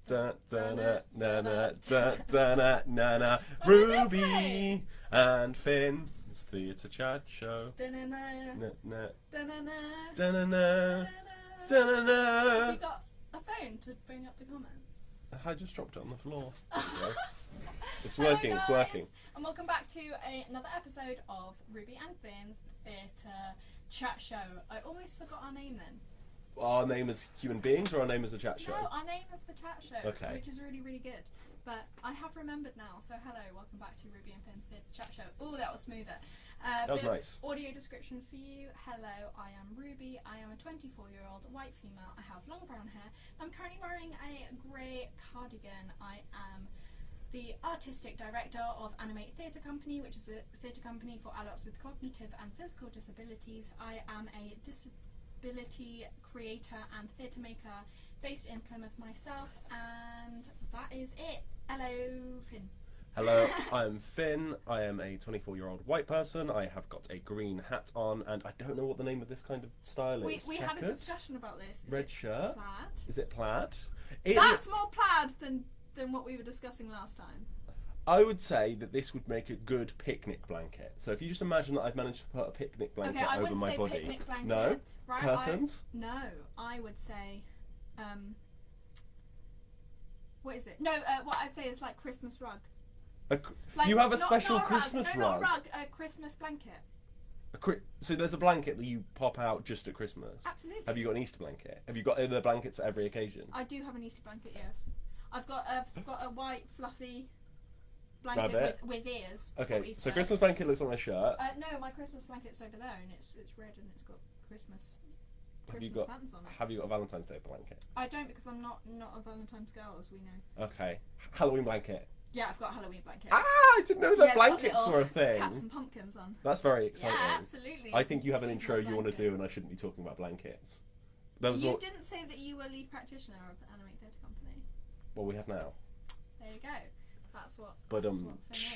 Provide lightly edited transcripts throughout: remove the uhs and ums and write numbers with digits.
da da na na na da da na na na. Ruby and Fynn. It's Theatre Chat Show. Da-na-na. Na na Da-na-na. da na na Da-na-na. da na Have na. you got a phone to bring up the comments? I just dropped it on the floor. It's Hello, working. It's guys, working. and welcome back to another episode of Ruby and Finn's Theatre Chat Show. I almost forgot our name then. Our name as human beings, or our name as the chat show? No, our name is the Chat Show, Okay. which is really, really good. But I have remembered now, so hello, welcome back to Ruby and Finn's Theatre Chat Show. Oh, that was smoother. That was bit of nice. Audio description for you. Hello, I am Ruby. I am a 24-year-old white female. I have long brown hair. I'm currently wearing a grey cardigan. I am the artistic director of Animate Theatre Company, which is a theatre company for adults with cognitive and physical disabilities. I am a disability creator and theatre maker based in Plymouth myself, and that is it. Hello, Fynn. Hello, I'm Fynn. I am a 24-year-old white person. I have got a green hat on, and I don't know what the name of this kind of style is. We had a Checkered? discussion about this. Is Red it shirt? plaid? Is it plaid? That's more plaid than what we were discussing last time. I would say that this would make a good picnic blanket. So if you just imagine that I've managed to put a picnic blanket Okay, I over wouldn't my say body. picnic blanket. No? Right, Curtains? No, I would say, what is it? No, what I'd say is like Christmas rug. Like, You have a not special a rug. Christmas No, not rug? a rug, a Christmas blanket. So there's a blanket that you pop out just at Christmas? Absolutely. Have you got an Easter blanket? Have you got other blankets at every occasion? I do have an Easter blanket, yes. I've got a white fluffy blanket Rabbit? with ears. Okay, for Easter. so Christmas blanket looks like my shirt. No, my Christmas blanket's over there, and it's red and it's got Christmas Have you pants on it. Have you got a Valentine's Day blanket? I don't, because I'm not a Valentine's girl, as we know. Okay. Halloween blanket. Yeah, I've got a Halloween blanket. Ah, I didn't know that Yeah, it's got blankets little were a thing. Cats and pumpkins on. That's very exciting. Yeah, absolutely. I think you have an Seasonal intro you want to blanket. do, and I shouldn't be talking about blankets. That was You what, didn't say that you were lead practitioner of the Animate Theatre Company. well, we have now. There you go. That's what. But, that's what Fynn is.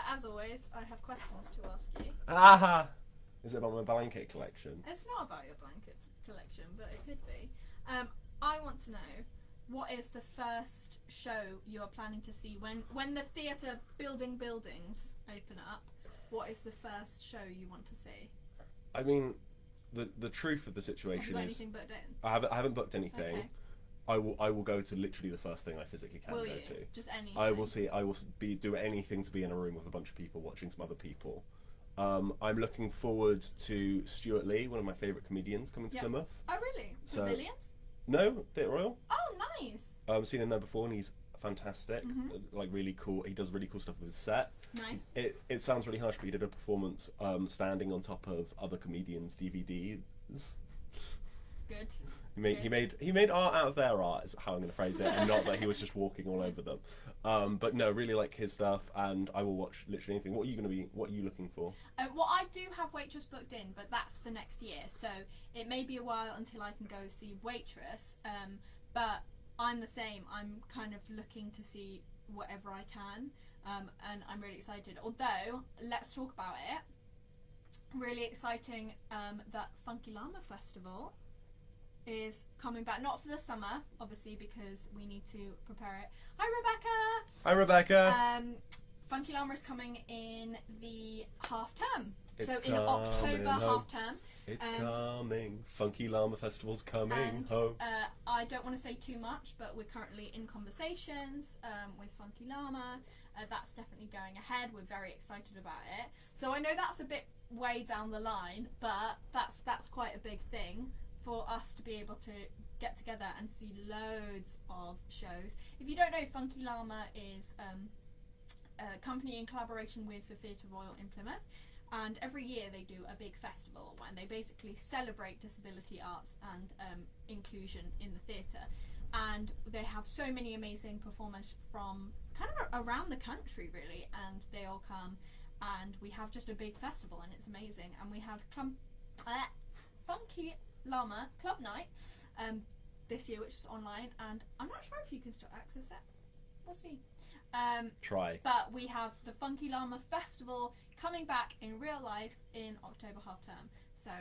As always, I have questions to ask you. Ah! Is it about my blanket collection? It's not about your blanket collection, but it could be. I want to know, what is the first show you are planning to see when the theatre buildings open up? What is the first show you want to see? I mean, the truth of the Have you situation got is anything booked in? I haven't booked anything. Okay. I will go to literally the first thing I physically can Will go you? to. Just anything? I will do anything to be in a room with a bunch of people watching some other people. I'm looking forward to Stuart Lee, one of my favourite comedians, coming to Yep. Plymouth. Oh, really? So- Pavilions? No, Theatre Royal. Oh, nice. I've seen him there before, and he's fantastic. Mhm. Like really cool. He does really cool stuff with his set. Nice. It sounds really harsh, but he did a performance standing on top of other comedians' DVDs. Good. He made art out of their art, is how I'm going to phrase it, and not that he was just walking all over them. But no, really like his stuff, and I will watch literally anything. What are you looking for? Well, I do have Waitress booked in, but that's for next year, so it may be a while until I can go see Waitress. But I'm the same. I'm kind of looking to see whatever I can, and I'm really excited. Although, let's talk about it. Really exciting that Funky Llama Festival is coming back, not for the summer, obviously, because we need to prepare it. Hi, Rebecca! Hi, Rebecca. Funky Llama is coming in the half term. It's So in coming October home. half term. It's coming. Funky Llama Festival's coming And home. I don't want to say too much, but we're currently in conversations with Funky Llama. That's definitely going ahead. We're very excited about it. So I know that's a bit way down the line, but that's quite a big thing for us to be able to get together and see loads of shows. If you don't know, Funky Llama is a company in collaboration with the Theatre Royal in Plymouth, and every year they do a big festival when they basically celebrate disability arts and inclusion in the theatre. And they have so many amazing performers from kind of around the country, really, and they all come, and we have just a big festival, and it's amazing. And we had Funky Llama Club Night this year, which is online, and I'm not sure if you can still access it. We'll see. Try. But we have the Funky Llama Festival coming back in real life in October half term. So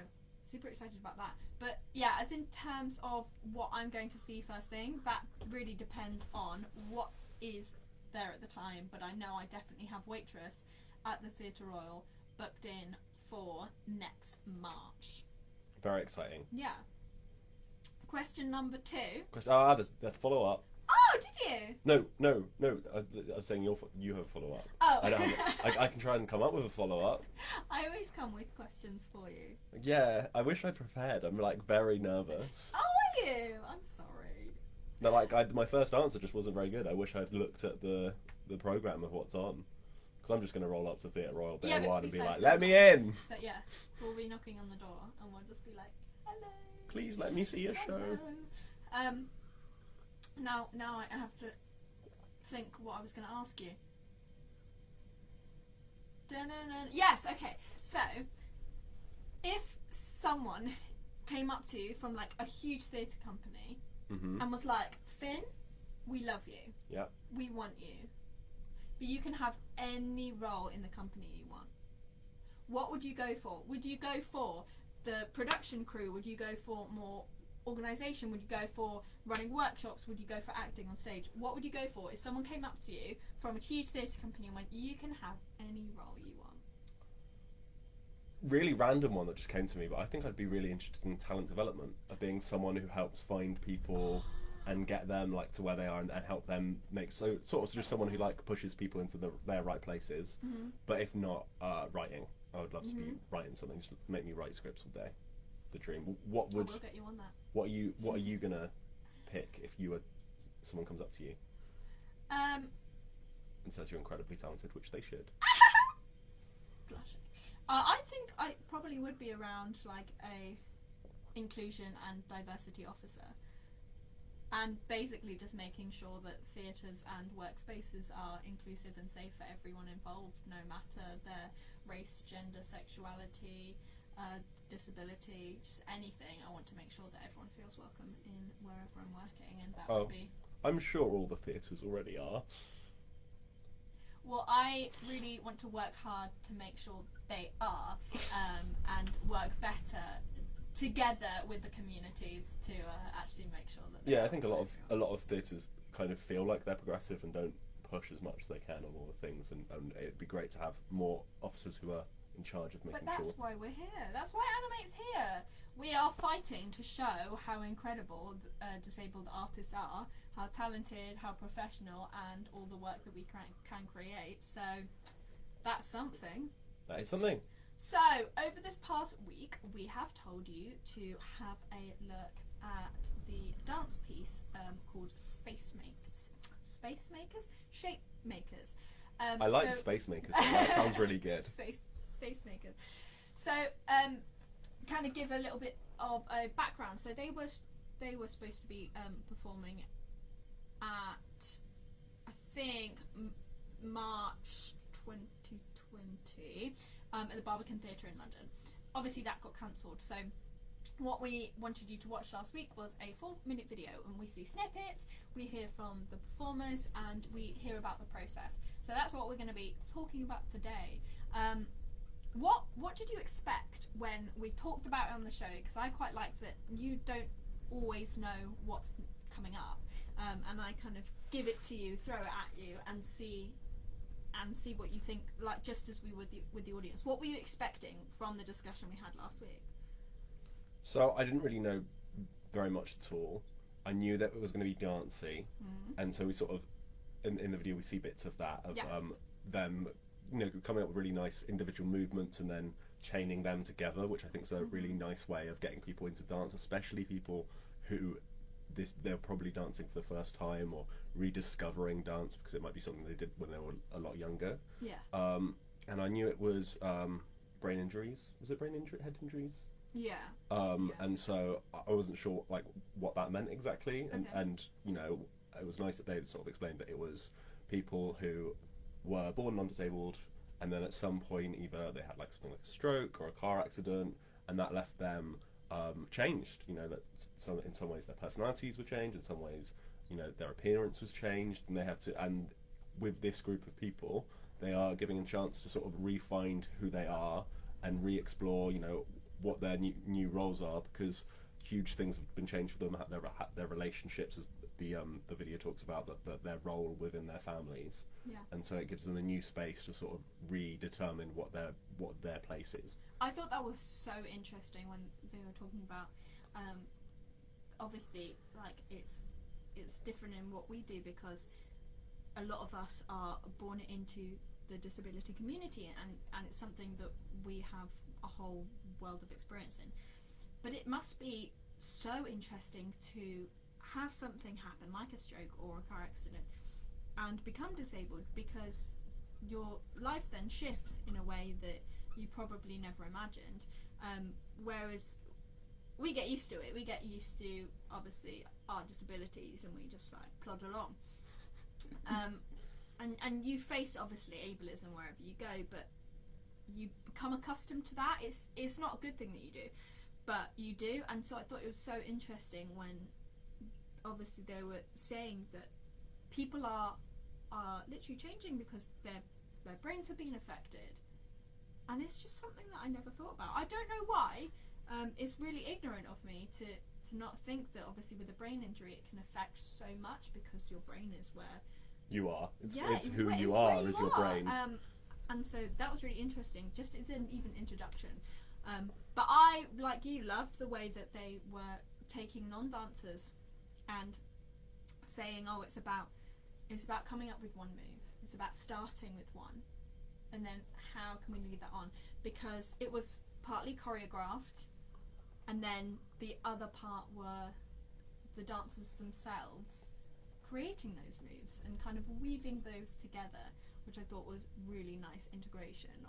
super excited about that. But yeah, as in terms of what I'm going to see first thing, that really depends on what is there at the time. But I know I definitely have Waitress at the Theatre Royal booked in for next March. Very exciting. Yeah. Question number 2. There's follow up. Oh, did you? No. I was saying you have a follow up. Oh. I can try and come up with a follow up. I always come with questions for you. Yeah, I wish I prepared. I'm like very nervous. Oh, are you? I'm sorry. No, like my first answer just wasn't very good. I wish I'd looked at the program of what's on, because I'm just going to roll up to Theatre Royal Day 1 and be like, "Let me in." So yeah, we'll be knocking on the door and we'll just be like, "Hello. Please let me see your show." Now I have to think what I was going to ask you. Dun-dun-dun. Yes, okay. So, if someone came up to you from like a huge theatre company and was like, "Fynn, we love you. Yeah. We want you. But you can have any role in the company you want." What would you go for? Would you go for the production crew? Would you go for more organisation? Would you go for running workshops? Would you go for acting on stage? What would you go for if someone came up to you from a huge theatre company and went, "You can have any role you want"? Really random one that just came to me, but I think I'd be really interested in talent development, of being someone who helps find people and get them like to where they are and help them make sort of just someone who like pushes people into their right places. But if not, writing. I would love to be writing something. Just make me write scripts all day. The dream. What would? We'll get you on that. What are you gonna pick if someone comes up to you and says you're incredibly talented, which they should? Blushing. I think I probably would be around like a inclusion and diversity officer, and basically just making sure that theatres and workspaces are inclusive and safe for everyone involved, no matter their race, gender, sexuality, disability, just anything. I want to make sure that everyone feels welcome in wherever I'm working, and that would be... I'm sure all the theatres already are. Well, I really want to work hard to make sure they are, and work better together with the communities to actually make sure that I think a lot of theatres kind of feel like they're progressive and don't push as much as they can on all the things, and it'd be great to have more officers who are in charge of making sure. But that's why we're here. That's why Animate's here. We are fighting to show how incredible disabled artists are, how talented, how professional, and all the work that we can create. So that's something. That is something. So over this past week, we have told you to have a look at the dance piece called Space Makers. Space Makers? Shape Makers. I like Space Makers. That sounds really good. Space Makers. So, kind of give a little bit of a background. So they were supposed to be performing at, I think, March 2020 at the Barbican Theatre in London. Obviously that got cancelled. So what we wanted you to watch last week was a 4-minute video, and we see snippets, we hear from the performers, and we hear about the process. So that's what we're going to be talking about today. What did you expect when we talked about it on the show? Because I quite like that you don't always know what's coming up, and I kind of give it to you, throw it at you, and see what you think. Like just as we would with the audience, what were you expecting from the discussion we had last week? So I didn't really know very much at all. I knew that it was going to be dancey, and so we sort of in the video we see bits of that of them, coming up with really nice individual movements and then chaining them together, which I think is a really nice way of getting people into dance, especially people who they're probably dancing for the first time or rediscovering dance, because it might be something they did when they were a lot younger. And I knew it was brain injuries. Was it head injuries? And so I wasn't sure like what that meant exactly, and it was nice that they sort of explained that it was people who were born non-disabled, and then at some point either they had like something like a stroke or a car accident, and that left them changed. That in some ways their personalities were changed, in some ways their appearance was changed, and they had to. And with this group of people, they are giving a chance to sort of re-find who they are and re-explore what their new roles are, because huge things have been changed for them. Their relationships, as the video talks about, that their role within their families, and so it gives them a new space to sort of redetermine what their place is. I thought that was so interesting when they were talking about. Obviously, like it's different in what we do, because a lot of us are born into the disability community, and it's something that we have a whole world of experience in. But it must be so interesting to have something happen, like a stroke or a car accident, and become disabled, because your life then shifts in a way that you probably never imagined. Whereas we get used to it. We get used to, obviously, our disabilities, and we just like plod along. And you face, obviously, ableism wherever you go, but you become accustomed to that. It's not a good thing that you do, but you do. And so I thought it was so interesting when, obviously, they were saying that people are literally changing because their brains have been affected. And it's just something that I never thought about. I don't know why. It's really ignorant of me to not think that, obviously, with a brain injury it can affect so much, because your brain is where you are. It's who it's you where are, is your brain. And so that was really interesting. Just it's an even introduction. But I, like you, loved the way that they were taking non-dancers and saying, oh, it's about coming up with one move. It's about starting with one, and then how can we lead that on? Because it was partly choreographed, and then the other part were the dancers themselves creating those moves and kind of weaving those together, which I thought was really nice integration